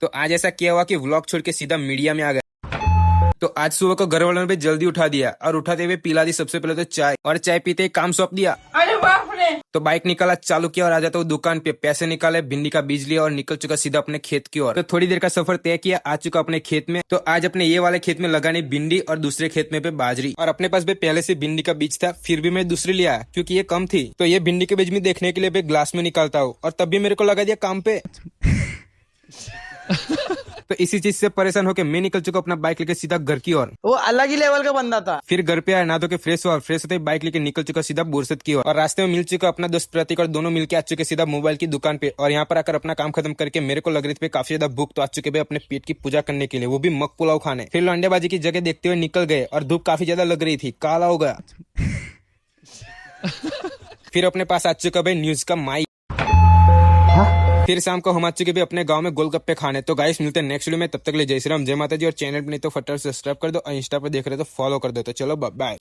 तो आज ऐसा क्या हुआ कि व्लॉग छोड़ के सीधा मीडिया में आ गया। तो आज सुबह को घर वालों ने भी जल्दी उठा दिया और उठाते हुए पिला दी सबसे पहले तो चाय, और चाय पीते ही काम सौंप दिया। अरे बाप रे। तो बाइक निकाला, चालू किया और आ जाता हूँ दुकान पे, पैसे निकाले, भिंडी का बीज लिया और निकल चुका सीधा अपने खेत की ओर। तो थोड़ी देर का सफर तय किया, आ चुका अपने खेत में। तो आज अपने ये वाले खेत में लगानी भिंडी और दूसरे खेत में पे बाजरी, और अपने पास भी पहले से भिंडी का बीज था, फिर भी मैं दूसरी लिया क्योंकि ये कम थी। तो ये भिंडी के बीज में देखने के लिए भी ग्लास में निकालता हूँ, और तब भी मेरे को लगा दिया काम पे। तो इसी चीज से परेशान होकर मैं निकल चुका अपना बाइक लेके सीधा घर की ओर। वो अलग ही लेवल का बंदा था। फिर घर पे आया, नहा धो के फ्रेश हुआ, और फ्रेश होते ही बाइक लेके निकल चुका सीधा बोरसद की ओर। और रास्ते में मिल चुका अपना दोस्त प्रतीक, और दोनों मिलके आ चुके सीधा मोबाइल की दुकान पे। और यहाँ पर आकर अपना काम खत्म करके मेरे को लग रही थी काफी ज्यादा भूख, तो आ चुके भाई अपने पेट की पूजा करने के लिए, वो भी मग पुलाव खाने। फिर लौंडेबाजी की जगह देखते हुए निकल गए, और धूप काफी ज्यादा लग रही थी, काला हो गया। फिर अपने पास आ चुका भाई न्यूज का माइक। फिर शाम को हम आ चुके भी अपने गांव में गोलगप्पे खाने। तो गाइस मिलते हैं नेक्स्ट वीडियो में, तब तक ले जय श्री राम, जय माता जी। और चैनल पे नहीं तो फटाफट सब्सक्राइब कर दो, और इंस्टा पे देख रहे तो फॉलो कर दो। तो चलो बाय।